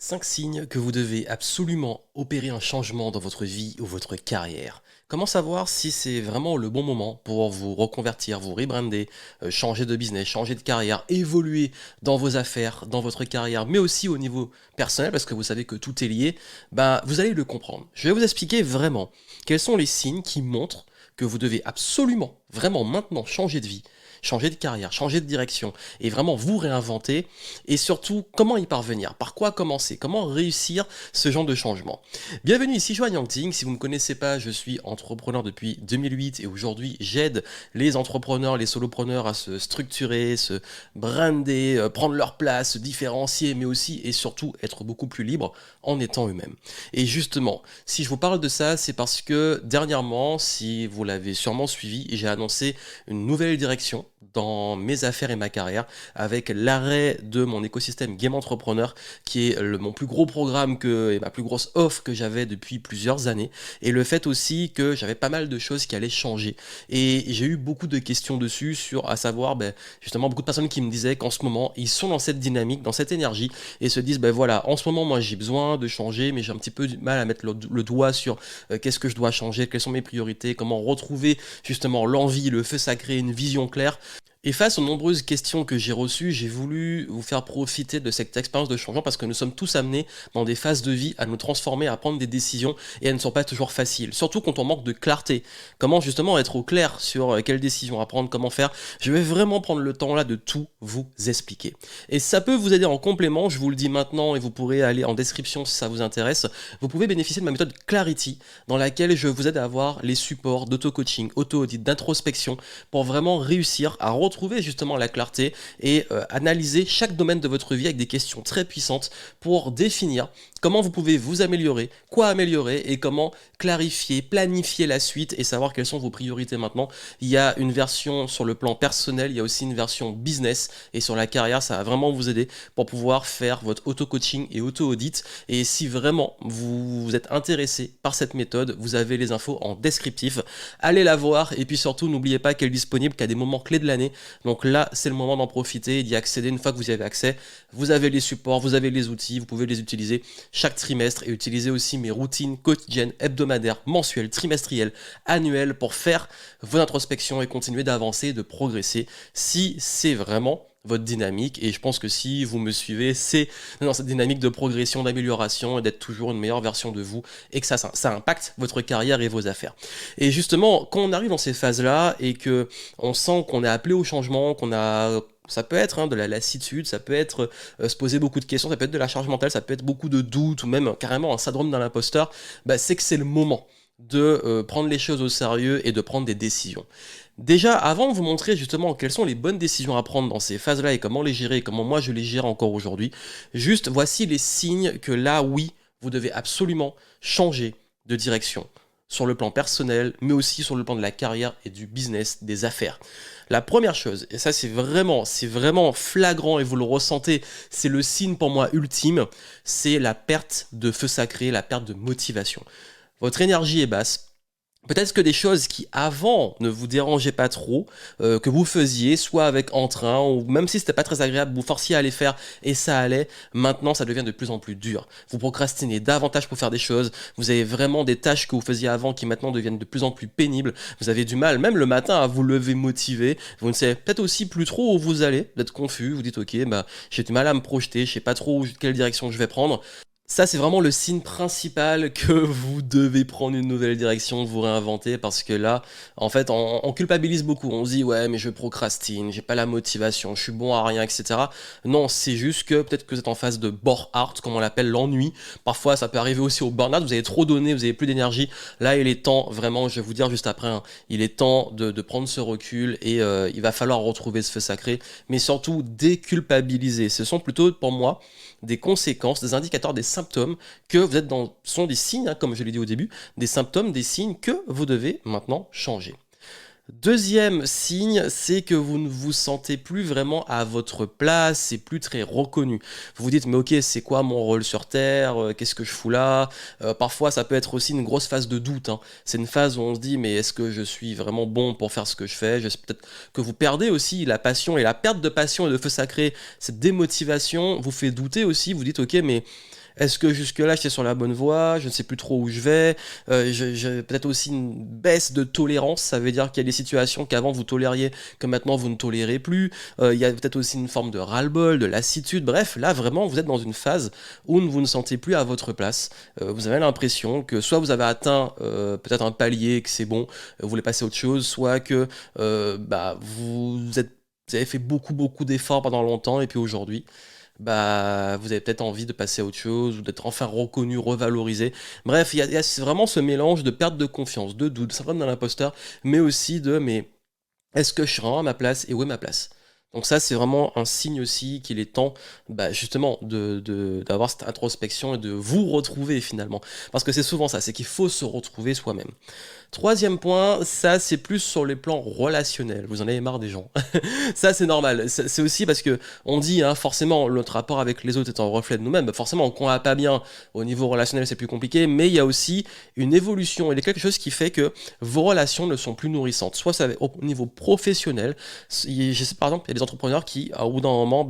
5 signes que vous devez absolument opérer un changement dans votre vie ou votre carrière. Comment savoir si c'est vraiment le bon moment pour vous reconvertir, vous rebrander, changer de business, changer de carrière, évoluer dans vos affaires, dans votre carrière, mais aussi au niveau personnel, parce que vous savez que tout est lié, bah, vous allez le comprendre. Je vais vous expliquer vraiment quels sont les signes qui montrent que vous devez absolument, vraiment maintenant changer de vie, changer de carrière, changer de direction et vraiment vous réinventer et surtout comment y parvenir, par quoi commencer, comment réussir ce genre de changement. Bienvenue ici Joanne Yangting, si vous ne me connaissez pas, je suis entrepreneur depuis 2008 et aujourd'hui j'aide les entrepreneurs, les solopreneurs à se structurer, se brander, prendre leur place, se différencier mais aussi et surtout être beaucoup plus libre en étant eux-mêmes. Et justement, si je vous parle de ça, c'est parce que dernièrement, si vous l'avez sûrement suivi, j'ai annoncé une nouvelle direction dans mes affaires et ma carrière avec l'arrêt de mon écosystème Game Entrepreneur qui est mon plus gros programme et ma plus grosse offre que j'avais depuis plusieurs années et le fait aussi que j'avais pas mal de choses qui allaient changer et j'ai eu beaucoup de questions dessus sur à savoir justement beaucoup de personnes qui me disaient qu'en ce moment ils sont dans cette dynamique, dans cette énergie et se disent voilà en ce moment moi j'ai besoin de changer mais j'ai un petit peu du mal à mettre le doigt sur qu'est-ce que je dois changer, quelles sont mes priorités, comment retrouver justement l'envie, le feu sacré, une vision claire. Et face aux nombreuses questions que j'ai reçues, j'ai voulu vous faire profiter de cette expérience de changement parce que nous sommes tous amenés dans des phases de vie à nous transformer, à prendre des décisions et elles ne sont pas toujours faciles. Surtout quand on manque de clarté. Comment justement être au clair sur quelles décisions à prendre, comment faire. Je vais vraiment prendre le temps là de tout vous expliquer. Et ça peut vous aider en complément, je vous le dis maintenant et vous pourrez aller en description si ça vous intéresse. Vous pouvez bénéficier de ma méthode Clarity dans laquelle je vous aide à avoir les supports d'auto-coaching, auto-audit, d'introspection pour vraiment réussir à retrouver justement la clarté et analyser chaque domaine de votre vie avec des questions très puissantes pour définir comment vous pouvez vous améliorer, quoi améliorer et comment clarifier, planifier la suite et savoir quelles sont vos priorités maintenant. Il y a une version sur le plan personnel, il y a aussi une version business et sur la carrière, ça va vraiment vous aider pour pouvoir faire votre auto-coaching et auto-audit. Et si vraiment vous êtes intéressé par cette méthode, vous avez les infos en descriptif. Allez la voir et puis surtout n'oubliez pas qu'elle est disponible qu'à des moments clés de l'année. Donc là, c'est le moment d'en profiter et d'y accéder. Une fois que vous y avez accès, vous avez les supports, vous avez les outils, vous pouvez les utiliser chaque trimestre et utiliser aussi mes routines quotidiennes, hebdomadaires, mensuelles, trimestrielles, annuelles pour faire vos introspections et continuer d'avancer, de progresser si c'est vraiment votre dynamique. Et je pense que si vous me suivez, c'est dans cette dynamique de progression, d'amélioration et d'être toujours une meilleure version de vous et que ça impacte votre carrière et vos affaires. Et justement, quand on arrive dans ces phases-là et que on sent qu'on est appelé au changement, ça peut être de la lassitude, ça peut être se poser beaucoup de questions, ça peut être de la charge mentale, ça peut être beaucoup de doutes ou même carrément un syndrome d'un imposteur, c'est que c'est le moment de prendre les choses au sérieux et de prendre des décisions. Déjà, avant de vous montrer justement quelles sont les bonnes décisions à prendre dans ces phases-là et comment les gérer et comment moi je les gère encore aujourd'hui, juste voici les signes que là, oui, vous devez absolument changer de direction sur le plan personnel, mais aussi sur le plan de la carrière et du business, des affaires. La première chose, et ça c'est vraiment flagrant et vous le ressentez, c'est le signe pour moi ultime, c'est la perte de feu sacré, la perte de motivation. Votre énergie est basse. Peut-être que des choses qui avant ne vous dérangeaient pas trop, que vous faisiez, soit avec entrain, ou même si c'était pas très agréable, vous forciez à les faire et ça allait, maintenant ça devient de plus en plus dur. Vous procrastinez davantage pour faire des choses, vous avez vraiment des tâches que vous faisiez avant qui maintenant deviennent de plus en plus pénibles, vous avez du mal, même le matin, à vous lever motivé, vous ne savez peut-être aussi plus trop où vous allez, vous êtes confus, vous dites ok, j'ai du mal à me projeter, je sais pas trop quelle direction je vais prendre. Ça, c'est vraiment le signe principal que vous devez prendre une nouvelle direction, vous réinventer, parce que là, en fait, on culpabilise beaucoup. On se dit, ouais, mais je procrastine, j'ai pas la motivation, je suis bon à rien, etc. Non, c'est juste que peut-être que vous êtes en phase de bore-out, comme on l'appelle, l'ennui. Parfois, ça peut arriver aussi au burn-out, vous avez trop donné, vous avez plus d'énergie. Là, il est temps, vraiment, je vais vous dire juste après, il est temps de prendre ce recul et il va falloir retrouver ce feu sacré, mais surtout déculpabiliser. Ce sont plutôt, pour moi, des conséquences, des indicateurs, des symptômes que vous êtes dans, sont des signes, comme je l'ai dit au début, des symptômes, des signes que vous devez maintenant changer. Deuxième signe, c'est que vous ne vous sentez plus vraiment à votre place, c'est plus très reconnu. Vous vous dites, mais ok, c'est quoi mon rôle sur Terre? Qu'est-ce que je fous là? Parfois, ça peut être aussi une grosse phase de doute. C'est une phase où on se dit, mais est-ce que je suis vraiment bon pour faire ce que je fais? Peut-être que vous perdez aussi la passion et la perte de passion et de feu sacré, cette démotivation vous fait douter aussi. Vous dites, ok, mais Est-ce que jusque-là, j'étais sur la bonne voie? Je ne sais plus trop où je vais. J'ai peut-être aussi une baisse de tolérance. Ça veut dire qu'il y a des situations qu'avant vous tolériez, que maintenant vous ne tolérez plus. Il y a peut-être aussi une forme de ras-le-bol, de lassitude. Bref, là, vraiment, vous êtes dans une phase où vous ne sentez plus à votre place. Vous avez l'impression que soit vous avez atteint peut-être un palier, que c'est bon, vous voulez passer à autre chose, soit que vous avez fait beaucoup d'efforts pendant longtemps et puis aujourd'hui, bah, vous avez peut-être envie de passer à autre chose ou d'être enfin reconnu, revalorisé. Bref, il y a vraiment ce mélange de perte de confiance, de doute, de syndrome d'un imposteur, mais aussi de mais est-ce que je suis vraiment à ma place et où est ma place? Donc ça, c'est vraiment un signe aussi qu'il est temps, bah, justement, d'avoir cette introspection et de vous retrouver finalement. Parce que c'est souvent ça, c'est qu'il faut se retrouver soi-même. Troisième point, ça c'est plus sur les plans relationnels. Vous en avez marre des gens. Ça c'est normal. C'est aussi parce que on dit forcément notre rapport avec les autres est un reflet de nous-mêmes. Bah, forcément, quand on va pas bien au niveau relationnel, c'est plus compliqué. Mais il y a aussi une évolution. Il y a quelque chose qui fait que vos relations ne sont plus nourrissantes. Soit ça va au niveau professionnel. Je sais par exemple, il y a des entrepreneurs qui, au bout d'un moment,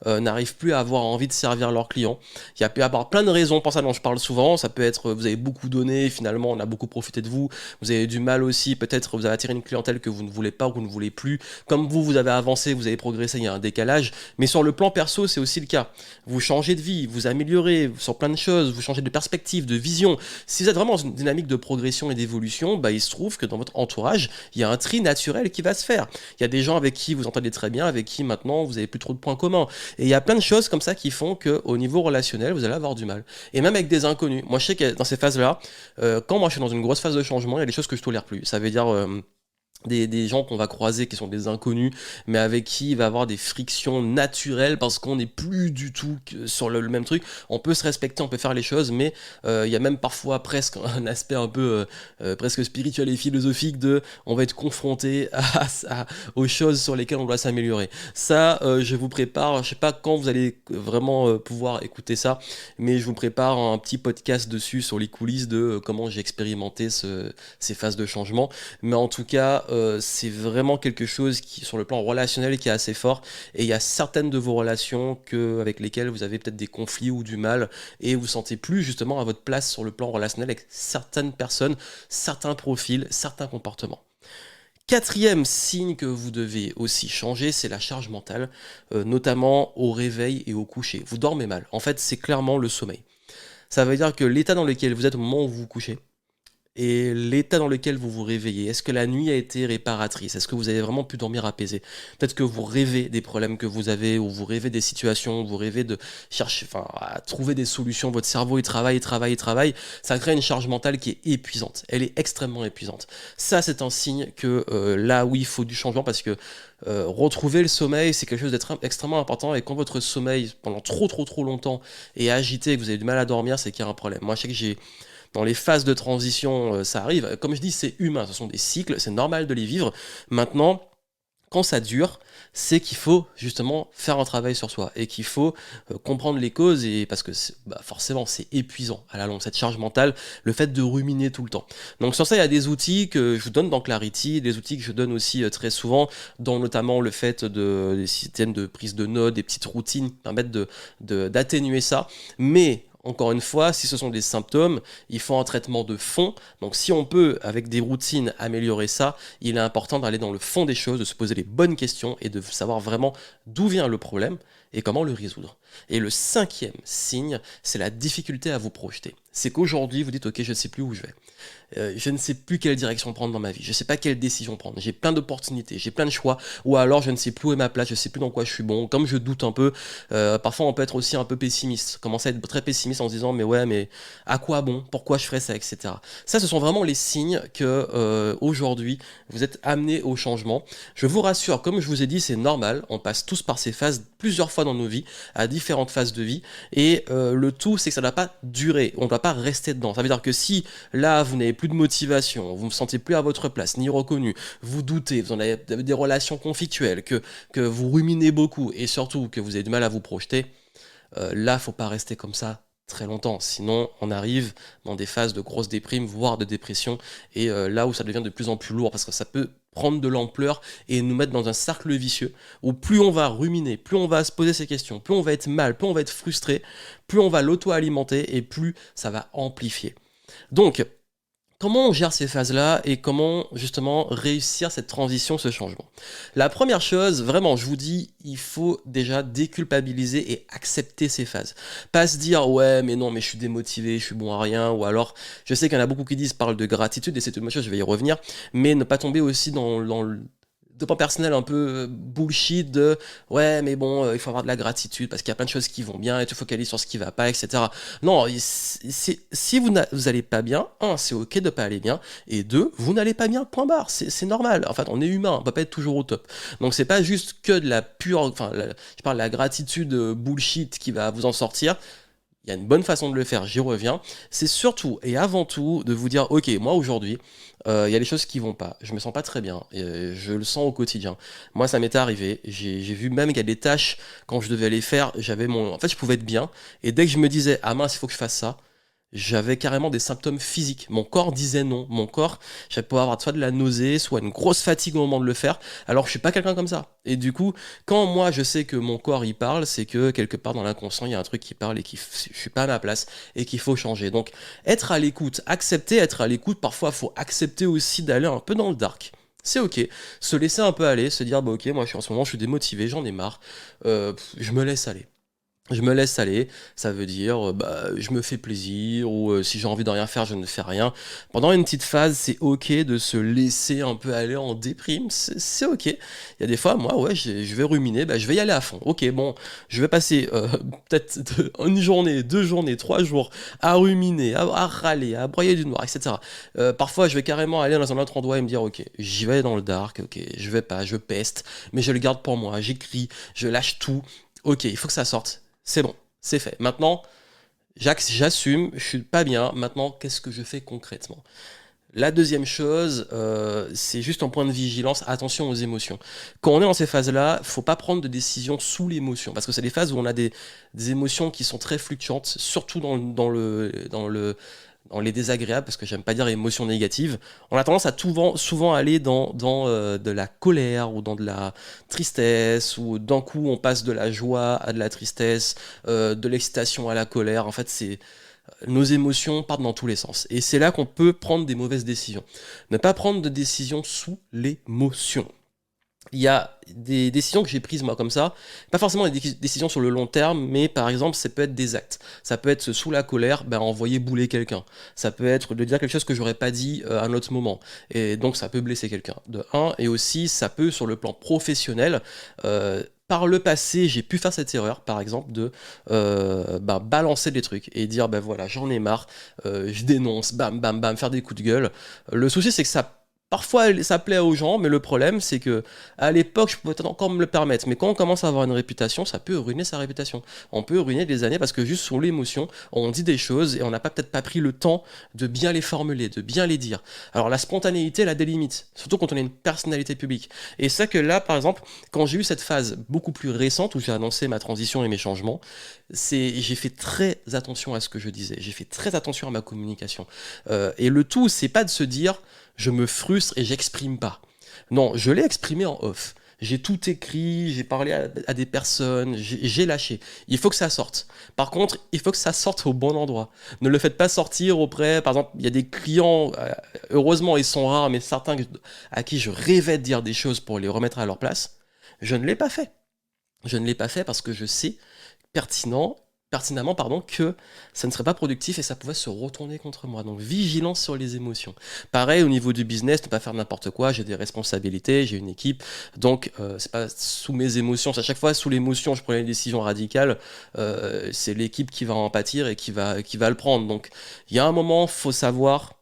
n'arrivent plus à avoir envie de servir leurs clients. Il y a pu y avoir plein de raisons pour ça dont je parle souvent. Ça peut être vous avez beaucoup donné, finalement on a beaucoup profité de vous. Vous avez du mal aussi, peut-être vous avez attiré une clientèle que vous ne voulez pas ou que vous ne voulez plus. Comme vous avez avancé, vous avez progressé, il y a un décalage. Mais sur le plan perso, c'est aussi le cas. Vous changez de vie, vous améliorez sur plein de choses, vous changez de perspective, de vision. Si vous êtes vraiment dans une dynamique de progression et d'évolution, il se trouve que dans votre entourage, il y a un tri naturel qui va se faire. Il y a des gens avec qui vous entendez très bien, avec qui maintenant vous avez plus trop de points communs. Et il y a plein de choses comme ça qui font qu'au niveau relationnel, vous allez avoir du mal. Et même avec des inconnus. Moi, je sais que dans ces phases-là, quand moi je suis dans une grosse phase de changement, il y a des choses que je tolère plus. Ça veut dire des gens qu'on va croiser qui sont des inconnus, mais avec qui il va y avoir des frictions naturelles parce qu'on n'est plus du tout sur le même truc. On peut se respecter, on peut faire les choses, mais il y a même parfois presque un aspect un peu presque spirituel et philosophique de on va être confronté aux choses sur lesquelles on doit s'améliorer. Ça, je vous prépare, je sais pas quand vous allez vraiment pouvoir écouter ça, mais je vous prépare un petit podcast dessus sur les coulisses de comment j'ai expérimenté ces phases de changement. Mais en tout cas, c'est vraiment quelque chose qui, sur le plan relationnel, qui est assez fort. Et il y a certaines de vos relations avec lesquelles vous avez peut-être des conflits ou du mal, et vous sentez plus justement à votre place sur le plan relationnel avec certaines personnes, certains profils, certains comportements. Quatrième signe que vous devez aussi changer, c'est la charge mentale, notamment au réveil et au coucher. Vous dormez mal. En fait, c'est clairement le sommeil. Ça veut dire que l'état dans lequel vous êtes au moment où vous vous couchez, et l'état dans lequel vous vous réveillez, est-ce que la nuit a été réparatrice? Est-ce que vous avez vraiment pu dormir apaisé? Peut-être que vous rêvez des problèmes que vous avez, ou vous rêvez des situations, vous rêvez de chercher, enfin, à trouver des solutions. Votre cerveau, il travaille, il travaille, il travaille. Ça crée une charge mentale qui est épuisante. Elle est extrêmement épuisante. Ça, c'est un signe que là, oui, il faut du changement parce que retrouver le sommeil, c'est quelque chose d'être extrêmement important. Et quand votre sommeil, pendant trop longtemps, est agité et que vous avez du mal à dormir, c'est qu'il y a un problème. Moi, je sais que dans les phases de transition, ça arrive. Comme je dis, c'est humain, ce sont des cycles, c'est normal de les vivre. Maintenant, quand ça dure, c'est qu'il faut justement faire un travail sur soi et qu'il faut comprendre les causes et parce que forcément c'est épuisant à la longue cette charge mentale, le fait de ruminer tout le temps. Donc sur ça il y a des outils que je vous donne dans Clarity, des outils que je donne aussi très souvent, dont notamment le fait des systèmes de prise de notes, des petites routines qui permettent d'atténuer ça, mais encore une fois, si ce sont des symptômes, il faut un traitement de fond. Donc si on peut, avec des routines, améliorer ça, il est important d'aller dans le fond des choses, de se poser les bonnes questions et de savoir vraiment d'où vient le problème et comment le résoudre. Et le cinquième signe, c'est la difficulté à vous projeter. C'est qu'aujourd'hui, vous dites, ok, je ne sais plus où je vais. Je ne sais plus quelle direction prendre dans ma vie. Je ne sais pas quelle décision prendre. J'ai plein d'opportunités, j'ai plein de choix. Ou alors, je ne sais plus où est ma place, je ne sais plus dans quoi je suis bon. Comme je doute un peu, parfois on peut être aussi un peu pessimiste. Commencer à être très pessimiste en se disant, mais ouais, mais à quoi bon? Pourquoi je ferais ça, etc. Ça, ce sont vraiment les signes que aujourd'hui, vous êtes amené au changement. Je vous rassure, comme je vous ai dit, c'est normal. On passe tous par ces phases plusieurs fois dans nos vies, à différentes phases de vie. Et le tout, c'est que ça ne doit pas durer. On ne doit pas rester dedans. Ça veut dire que si là, vous n'avez plus de motivation, vous ne vous sentez plus à votre place, ni reconnu, vous doutez, vous avez des relations conflictuelles, que vous ruminez beaucoup et surtout que vous avez du mal à vous projeter, là, faut pas rester comme ça très longtemps. Sinon, on arrive dans des phases de grosse déprime, voire de dépression, et là où ça devient de plus en plus lourd, parce que ça peut prendre de l'ampleur et nous mettre dans un cercle vicieux où plus on va ruminer, plus on va se poser ces questions, plus on va être mal, plus on va être frustré, plus on va l'auto-alimenter et plus ça va amplifier. Donc, comment on gère ces phases-là et comment justement réussir cette transition, ce changement? La première chose, vraiment, je vous dis, il faut déjà déculpabiliser et accepter ces phases. Pas se dire ouais mais non mais je suis démotivé, je suis bon à rien, ou alors je sais qu'il y en a beaucoup qui disent parlent de gratitude et c'est une bonne chose, je vais y revenir, mais ne pas tomber aussi dans le développement personnel un peu bullshit de ouais mais bon il faut avoir de la gratitude parce qu'il y a plein de choses qui vont bien et tu focalises sur ce qui va pas, etc. Non, si vous allez pas bien, un, c'est ok de pas aller bien, et deux, vous n'allez pas bien, point barre, c'est normal. En fait, on est humain, on peut pas être toujours au top. Donc c'est pas juste que de la pure, enfin je parle de la gratitude bullshit qui va vous en sortir. Il y a une bonne façon de le faire, j'y reviens. C'est surtout et avant tout de vous dire, ok, moi aujourd'hui, il y a des choses qui vont pas. Je me sens pas très bien. Je le sens au quotidien. Moi, ça m'était arrivé. J'ai vu même qu'il y a des tâches, quand je devais les faire, en fait, je pouvais être bien. Et dès que je me disais, ah mince, il faut que je fasse ça, j'avais carrément des symptômes physiques. Mon corps disait non. Mon corps, j'allais pouvoir avoir soit de la nausée, soit une grosse fatigue au moment de le faire. Alors que je suis pas quelqu'un comme ça. Et du coup, quand moi je sais que mon corps il parle, c'est que quelque part dans l'inconscient il y a un truc qui parle et je suis pas à ma place et qu'il faut changer. Donc être à l'écoute, accepter être à l'écoute. Parfois, il faut accepter aussi d'aller un peu dans le dark. C'est ok, se laisser un peu aller, se dire bah ok, moi en ce moment je suis démotivé, j'en ai marre, je me laisse aller. Je me laisse aller, ça veut dire bah, je me fais plaisir ou si j'ai envie de rien faire, je ne fais rien. Pendant une petite phase, c'est ok de se laisser un peu aller en déprime, c'est ok. Il y a des fois, moi, ouais, je vais ruminer, bah, je vais y aller à fond. Ok, bon, je vais passer peut-être une journée, 2 journées, 3 jours à ruminer, à râler, à broyer du noir, etc. Parfois, je vais carrément aller dans un autre endroit et me dire ok, j'y vais dans le dark, ok, je vais pas, je peste, mais je le garde pour moi, j'écris, je lâche tout. Ok, il faut que ça sorte. C'est bon, c'est fait. Maintenant, j'assume, je suis pas bien. Maintenant, qu'est-ce que je fais concrètement? La deuxième chose, c'est juste un point de vigilance, attention aux émotions. Quand on est dans ces phases-là, faut pas prendre de décision sous l'émotion, parce que c'est des phases où on a des émotions qui sont très fluctuantes, surtout dans les désagréables, parce que j'aime pas dire émotions négatives. On a tendance à souvent aller dans de la colère ou dans de la tristesse, ou d'un coup on passe de la joie à de la tristesse, de l'excitation à la colère. En fait, nos émotions partent dans tous les sens. Et c'est là qu'on peut prendre des mauvaises décisions. Ne pas prendre de décision sous l'émotion. Il y a des décisions que j'ai prises moi comme ça, pas forcément des décisions sur le long terme, mais par exemple ça peut être des actes. Ça peut être sous la colère, ben, envoyer bouler quelqu'un. Ça peut être de dire quelque chose que j'aurais pas dit à un autre moment. Et donc ça peut blesser quelqu'un, de un. Et aussi ça peut sur le plan professionnel, par le passé, j'ai pu faire cette erreur, par exemple, de balancer des trucs et dire, ben voilà, j'en ai marre, je dénonce, bam, bam, bam, faire des coups de gueule. Le souci, c'est que parfois, ça plaît aux gens, mais le problème, c'est que à l'époque, je pouvais peut-être encore me le permettre. Mais quand on commence à avoir une réputation, ça peut ruiner sa réputation. On peut ruiner des années parce que juste sous l'émotion, on dit des choses et on n'a peut-être pas pris le temps de bien les formuler, de bien les dire. Alors la spontanéité, elle a des limites, surtout quand on est une personnalité publique. Et c'est que là, par exemple, quand j'ai eu cette phase beaucoup plus récente où j'ai annoncé ma transition et mes changements, j'ai fait très attention à ce que je disais. J'ai fait très attention à ma communication. Et le tout, c'est pas de se dire je me frustre et j'exprime pas. Non, je l'ai exprimé en off. J'ai tout écrit, j'ai parlé à des personnes, j'ai lâché. Il faut que ça sorte. Par contre, il faut que ça sorte au bon endroit. Ne le faites pas sortir auprès, par exemple, il y a des clients, heureusement ils sont rares, mais certains à qui je rêvais de dire des choses pour les remettre à leur place. Je ne l'ai pas fait. Je ne l'ai pas fait parce que je sais pertinemment que ça ne serait pas productif et ça pouvait se retourner contre moi. Donc vigilance sur les émotions. Pareil au niveau du business, ne pas faire n'importe quoi, j'ai des responsabilités, j'ai une équipe, donc c'est pas sous mes émotions, c'est à chaque fois sous l'émotion je prends une décision radicale, c'est l'équipe qui va en pâtir et qui va le prendre. Donc il y a un moment, faut savoir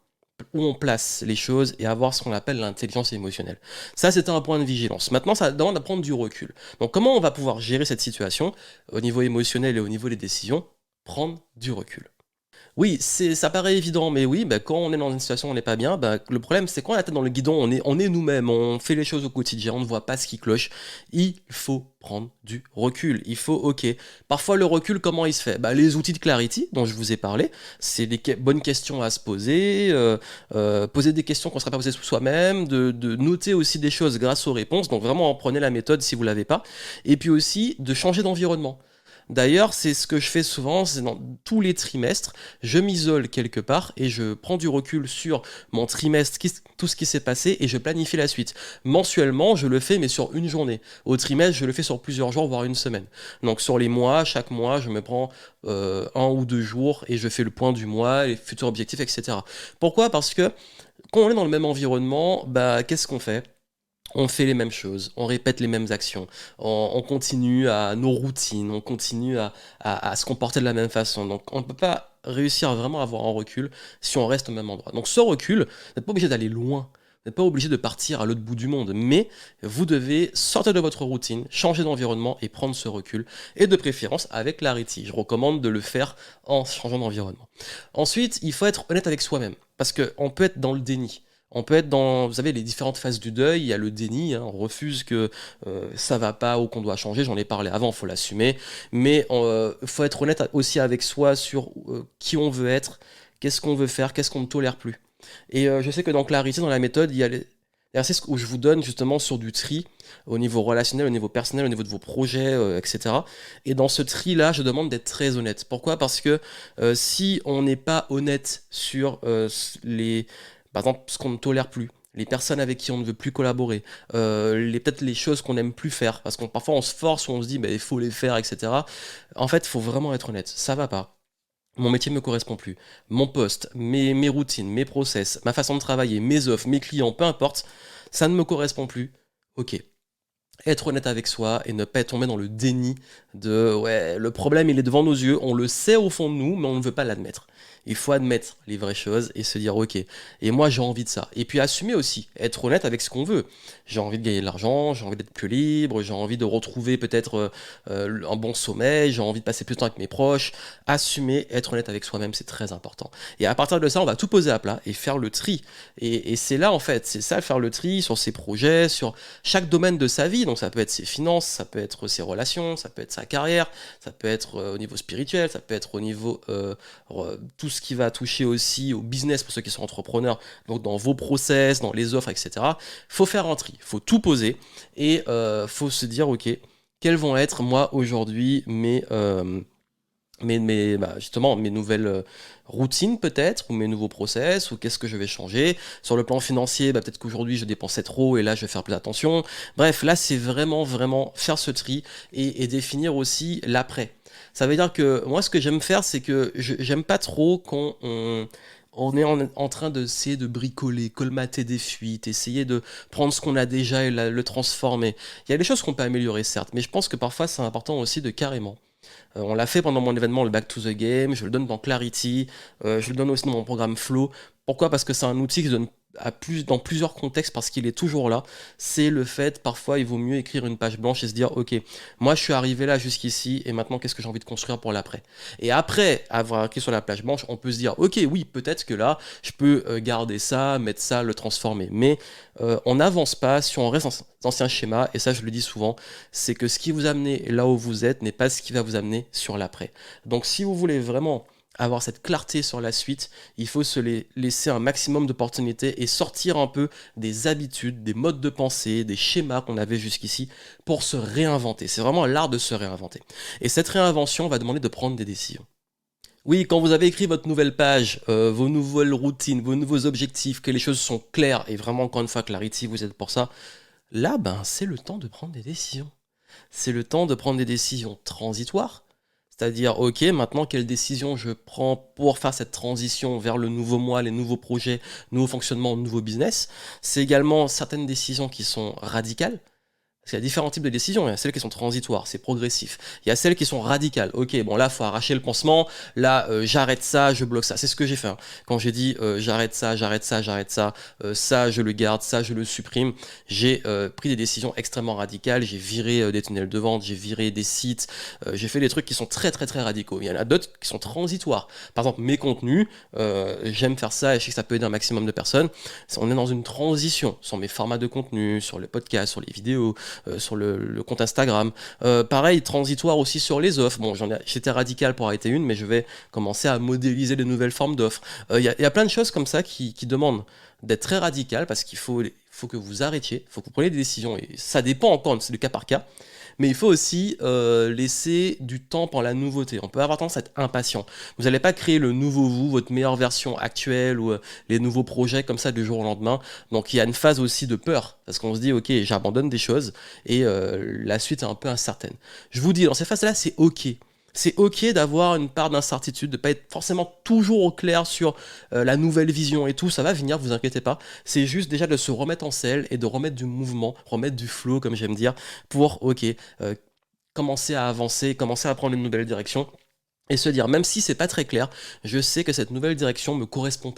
où on place les choses et avoir ce qu'on appelle l'intelligence émotionnelle. Ça, c'était un point de vigilance. Maintenant, ça demande à prendre du recul. Donc, comment on va pouvoir gérer cette situation au niveau émotionnel et au niveau des décisions? Prendre du recul. Oui, ça paraît évident, mais oui, bah, quand on est dans une situation où on n'est pas bien, bah, le problème c'est quand on a la tête dans le guidon, on est nous-mêmes, on fait les choses au quotidien, on ne voit pas ce qui cloche. Il faut prendre du recul. Il faut, ok. Parfois, le recul, comment il se fait? Bah, les outils de Clarity dont je vous ai parlé, c'est des bonnes questions à se poser, poser des questions qu'on ne serait pas posées soi-même, de noter aussi des choses grâce aux réponses. Donc vraiment, prenez la méthode si vous l'avez pas. Et puis aussi, de changer d'environnement. D'ailleurs, c'est ce que je fais souvent, c'est dans tous les trimestres, je m'isole quelque part et je prends du recul sur mon trimestre, tout ce qui s'est passé et je planifie la suite. Mensuellement, je le fais mais sur une journée. Au trimestre, je le fais sur plusieurs jours, voire une semaine. Donc sur les mois, chaque mois, je me prends 1 ou 2 jours et je fais le point du mois, les futurs objectifs, etc. Pourquoi? Parce que quand on est dans le même environnement, bah qu'est-ce qu'on fait? On fait les mêmes choses, on répète les mêmes actions, on continue à nos routines, on continue à se comporter de la même façon. Donc on ne peut pas réussir à vraiment avoir un recul si on reste au même endroit. Donc ce recul, vous n'êtes pas obligé d'aller loin, vous n'êtes pas obligé de partir à l'autre bout du monde, mais vous devez sortir de votre routine, changer d'environnement et prendre ce recul, et de préférence avec Clarity. Je recommande de le faire en changeant d'environnement. Ensuite, il faut être honnête avec soi-même, parce qu'on peut être dans le déni. On peut être dans, vous savez, les différentes phases du deuil. Il y a le déni, hein, on refuse que ça va pas ou qu'on doit changer. J'en ai parlé avant, il faut l'assumer. Mais il faut être honnête aussi avec soi sur qui on veut être, qu'est-ce qu'on veut faire, qu'est-ce qu'on ne tolère plus. Et je sais que dans Clarity, dans la méthode, il y a les exercices où je vous donne justement sur du tri au niveau relationnel, au niveau personnel, au niveau de vos projets, etc. Et dans ce tri-là, je demande d'être très honnête. Pourquoi? Parce que si on n'est pas honnête sur par exemple, ce qu'on ne tolère plus, les personnes avec qui on ne veut plus collaborer, peut-être les choses qu'on n'aime plus faire, parce qu'on parfois on se force ou on se dit bah, il faut les faire, etc. En fait, il faut vraiment être honnête, ça va pas. Mon métier ne me correspond plus. Mon poste, mes routines, mes process, ma façon de travailler, mes offres, mes clients, peu importe, ça ne me correspond plus. Ok, être honnête avec soi et ne pas tomber dans le déni de ouais, le problème il est devant nos yeux, on le sait au fond de nous, mais on ne veut pas l'admettre. Il faut admettre les vraies choses et se dire ok, et moi j'ai envie de ça. Et puis assumer aussi, être honnête avec ce qu'on veut. J'ai envie de gagner de l'argent, j'ai envie d'être plus libre, j'ai envie de retrouver peut-être un bon sommeil, j'ai envie de passer plus de temps avec mes proches. Assumer, être honnête avec soi-même, c'est très important. Et à partir de ça, on va tout poser à plat et faire le tri. Et c'est là en fait, c'est ça, faire le tri sur ses projets, sur chaque domaine de sa vie. Donc ça peut être ses finances, ça peut être ses relations, ça peut être sa carrière, ça peut être au niveau spirituel, ça peut être au niveau tout ce qui va toucher aussi au business pour ceux qui sont entrepreneurs, donc dans vos process, dans les offres, etc. Faut faire un tri, faut tout poser et faut se dire ok, quelles vont être moi aujourd'hui justement mes nouvelles routines peut-être, ou mes nouveaux process, ou qu'est-ce que je vais changer. Sur le plan financier, peut-être qu'aujourd'hui je dépensais trop et là je vais faire plus attention. Bref, là c'est vraiment, vraiment faire ce tri et définir aussi l'après. Ça veut dire que moi ce que j'aime faire, c'est que j'aime pas trop quand on est en train d'essayer de bricoler, colmater des fuites, essayer de prendre ce qu'on a déjà et le transformer. Il y a des choses qu'on peut améliorer certes, mais je pense que parfois c'est important aussi de carrément on l'a fait pendant mon événement, le Back to the Game, je le donne dans Clarity, je le donne aussi dans mon programme Flow. Pourquoi? Parce que c'est un outil qui se donne dans plusieurs contextes parce qu'il est toujours là. C'est le fait, parfois, il vaut mieux écrire une page blanche et se dire, ok, moi je suis arrivé là jusqu'ici et maintenant qu'est-ce que j'ai envie de construire pour l'après? Et après avoir écrit sur la page blanche, on peut se dire, ok, oui, peut-être que là, je peux garder ça, mettre ça, le transformer. Mais on n'avance pas si on reste dans ancien schéma, et ça je le dis souvent, c'est que ce qui vous a amené là où vous êtes n'est pas ce qui va vous amener sur l'après. Donc si vous voulez vraiment avoir cette clarté sur la suite, il faut se laisser un maximum d'opportunités et sortir un peu des habitudes, des modes de pensée, des schémas qu'on avait jusqu'ici pour se réinventer. C'est vraiment l'art de se réinventer. Et cette réinvention va demander de prendre des décisions. Oui, quand vous avez écrit votre nouvelle page, vos nouvelles routines, vos nouveaux objectifs, que les choses sont claires, et vraiment encore une fois Clarity, vous êtes pour ça, là, ben, c'est le temps de prendre des décisions. C'est le temps de prendre des décisions transitoires, c'est-à-dire, ok, maintenant, quelle décision je prends pour faire cette transition vers le nouveau moi, les nouveaux projets, nouveau fonctionnement, nouveau business. C'est également certaines décisions qui sont radicales, Parce qu'il y a différents types de décisions. Il y a celles qui sont transitoires, c'est progressif. Il y a celles qui sont radicales. Ok, bon là, faut arracher le pansement. Là, j'arrête ça, je bloque ça. C'est ce que j'ai fait, hein. Quand j'ai dit j'arrête ça, j'arrête ça, j'arrête ça, ça je le garde, ça je le supprime. J'ai pris des décisions extrêmement radicales. J'ai viré des tunnels de vente, j'ai viré des sites. J'ai fait des trucs qui sont très très très radicaux. Il y en a d'autres qui sont transitoires. Par exemple, mes contenus, j'aime faire ça et je sais que ça peut aider un maximum de personnes. On est dans une transition sur mes formats de contenu, sur les podcasts, sur les vidéos, sur le compte Instagram. Pareil, transitoire aussi sur les offres. Bon, j'étais radical pour arrêter une, mais je vais commencer à modéliser de nouvelles formes d'offres. Il y a plein de choses comme ça qui demandent d'être très radical parce qu'il faut que vous arrêtiez, il faut que vous preniez des décisions. Et ça dépend encore, c'est du cas par cas. Mais il faut aussi laisser du temps pour la nouveauté. On peut avoir tendance à être impatient. Vous n'allez pas créer le nouveau vous, votre meilleure version actuelle ou les nouveaux projets comme ça du jour au lendemain. Donc il y a une phase aussi de peur parce qu'on se dit ok, j'abandonne des choses et la suite est un peu incertaine. Je vous dis, dans ces phases-là, c'est ok. C'est ok d'avoir une part d'incertitude, de ne pas être forcément toujours au clair sur la nouvelle vision et tout, ça va venir, vous inquiétez pas. C'est juste déjà de se remettre en selle et de remettre du mouvement, remettre du flow comme j'aime dire, pour ok, commencer à avancer, commencer à prendre une nouvelle direction. Et se dire, même si c'est pas très clair, je sais que cette nouvelle direction me correspond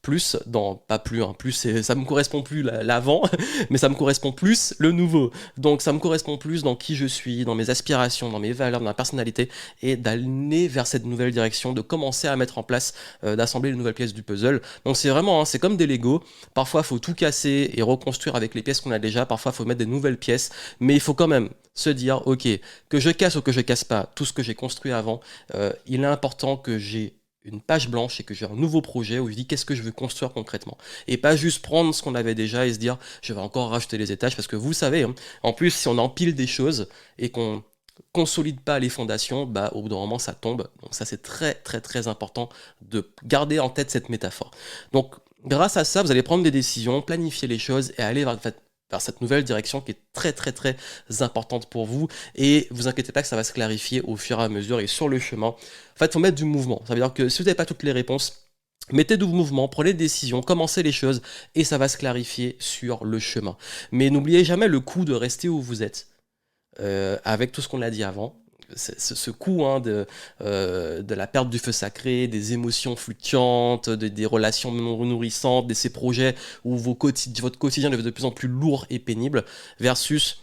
plus dans, pas plus, hein, plus ça me correspond plus l'avant, mais ça me correspond plus le nouveau. Donc ça me correspond plus dans qui je suis, dans mes aspirations, dans mes valeurs, dans ma personnalité, et d'aller vers cette nouvelle direction, de commencer à mettre en place, d'assembler les nouvelles pièces du puzzle. Donc c'est vraiment, hein, c'est comme des Lego. Parfois, il faut tout casser et reconstruire avec les pièces qu'on a déjà. Parfois, il faut mettre des nouvelles pièces, mais il faut quand même se dire, ok, que je casse ou que je casse pas tout ce que j'ai construit avant. Il est important que j'ai une page blanche et que j'ai un nouveau projet où je dis qu'est-ce que je veux construire concrètement. Et pas juste prendre ce qu'on avait déjà et se dire je vais encore rajouter les étages parce que vous savez, hein, en plus si on empile des choses et qu'on consolide pas les fondations, bah au bout d'un moment ça tombe. Donc ça c'est très très très important de garder en tête cette métaphore. Donc grâce à ça, vous allez prendre des décisions, planifier les choses et aller vers cette nouvelle direction qui est très très très importante pour vous et vous inquiétez pas que ça va se clarifier au fur et à mesure et sur le chemin. En fait, il faut mettre du mouvement. Ça veut dire que si vous n'avez pas toutes les réponses, mettez du mouvement, prenez des décisions, commencez les choses et ça va se clarifier sur le chemin. Mais n'oubliez jamais le coup de rester où vous êtes avec tout ce qu'on a dit avant. Ce coup hein, de la perte du feu sacré, des émotions fluctuantes, des relations non nourrissantes, de ces projets où votre quotidien devient de plus en plus lourd et pénible, versus,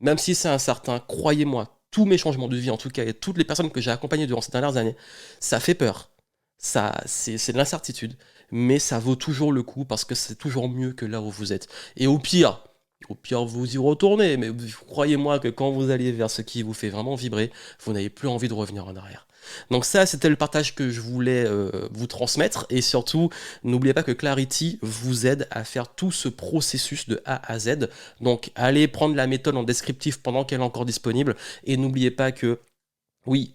même si c'est incertain, croyez-moi, tous mes changements de vie, en tout cas, et toutes les personnes que j'ai accompagnées durant ces dernières années, ça fait peur. C'est de l'incertitude, mais ça vaut toujours le coup parce que c'est toujours mieux que là où vous êtes. Et au pire, vous y retournez, mais croyez-moi que quand vous allez vers ce qui vous fait vraiment vibrer, vous n'avez plus envie de revenir en arrière. Donc ça, c'était le partage que je voulais vous transmettre. Et surtout, n'oubliez pas que Clarity vous aide à faire tout ce processus de A à Z. Donc allez prendre la méthode en descriptif pendant qu'elle est encore disponible. Et n'oubliez pas que, oui,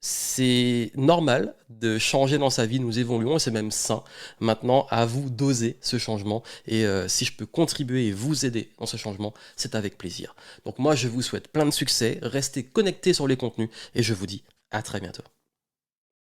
c'est normal de changer dans sa vie, nous évoluons et c'est même sain. Maintenant, à vous d'oser ce changement et si je peux contribuer et vous aider dans ce changement, c'est avec plaisir. Donc moi, je vous souhaite plein de succès, restez connectés sur les contenus et je vous dis à très bientôt.